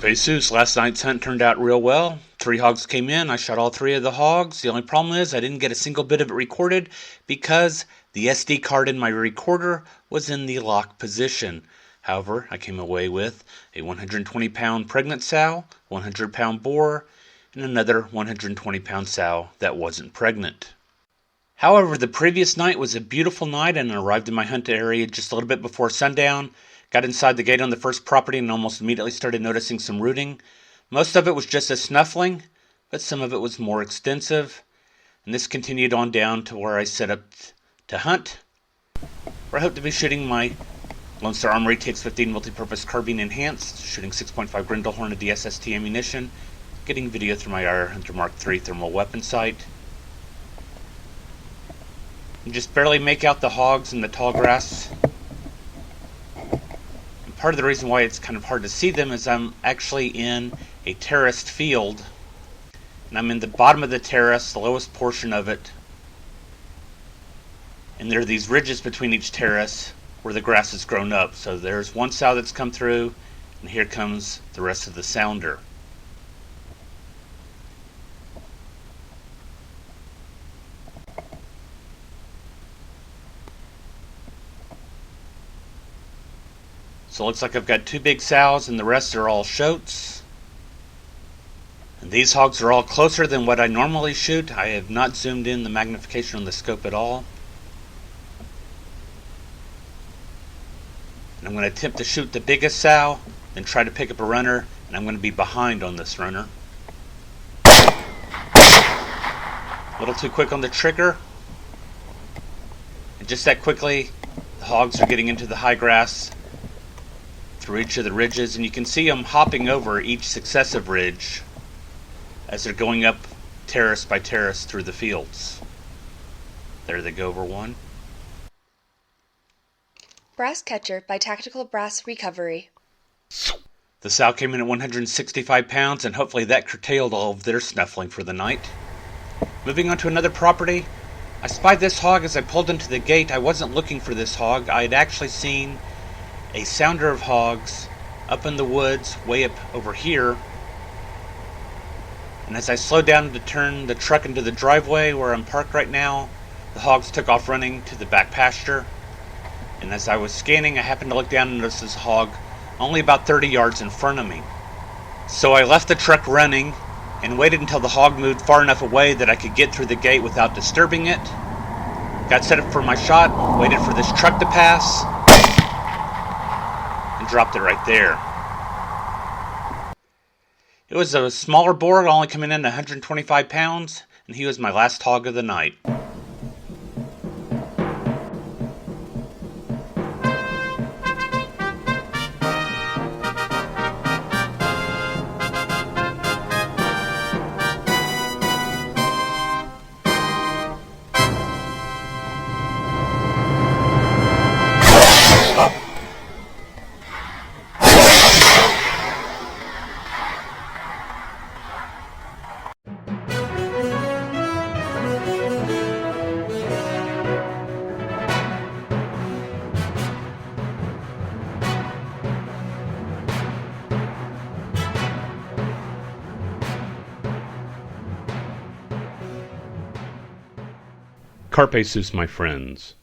Carpe Sus. Last night's hunt turned out real well. 3 hogs came in. I shot all 3 of the hogs. The only problem is I didn't get a single bit of it recorded because the SD card in my recorder was in the lock position. However, I came away with a 120-pound pregnant sow, 100-pound boar, and another 120-pound sow that wasn't pregnant. However, the previous night was a beautiful night, and I arrived in my hunt area just a little bit before sundown. Got inside the gate on the first property and almost immediately started noticing some rooting. Most of it was just a snuffling, but some of it was more extensive. And this continued on down to where I set up to hunt, where I hope to be shooting my Lone Star Armory TX-15 multi-purpose carbine enhanced, shooting 6.5 Grendel Hornet DSST ammunition, getting video through my IR Hunter MKIII thermal weapon sight. You just barely make out the hogs in the tall grass. Part of the reason why it's kind of hard to see them is I'm actually in a terraced field, and I'm in the bottom of the terrace, the lowest portion of it, and there are these ridges between each terrace where the grass has grown up. So there's one sow that's come through, and here comes the rest of the sounder. So it looks like I've got 2 big sows and the rest are all shoats. And these hogs are all closer than what I normally shoot. I have not zoomed in the magnification on the scope at all. And I'm going to attempt to shoot the biggest sow, then try to pick up a runner, and I'm going to be behind on this runner. A little too quick on the trigger. And just that quickly, the hogs are getting into the high grass through each of the ridges, and you can see them hopping over each successive ridge as they're going up terrace by terrace through the fields. There they go over one. Brass Catcher by Tactical Brass Recovery. The sow came in at 165 pounds, and hopefully that curtailed all of their snuffling for the night. Moving on to another property, I spied this hog as I pulled into the gate. I wasn't looking for this hog. I had actually seen a sounder of hogs up in the woods way up over here, and as I slowed down to turn the truck into the driveway where I'm parked right now, the hogs took off running to the back pasture. And as I was scanning, I happened to look down and notice this hog only about 30 yards in front of me. So I left the truck running and waited until the hog moved far enough away that I could get through the gate without disturbing it. Got set up for my shot, waited for this truck to pass, and dropped it right there. It was a smaller boar, only coming in at 125 pounds, and he was my last hog of the night. Carpe Sus, my friends.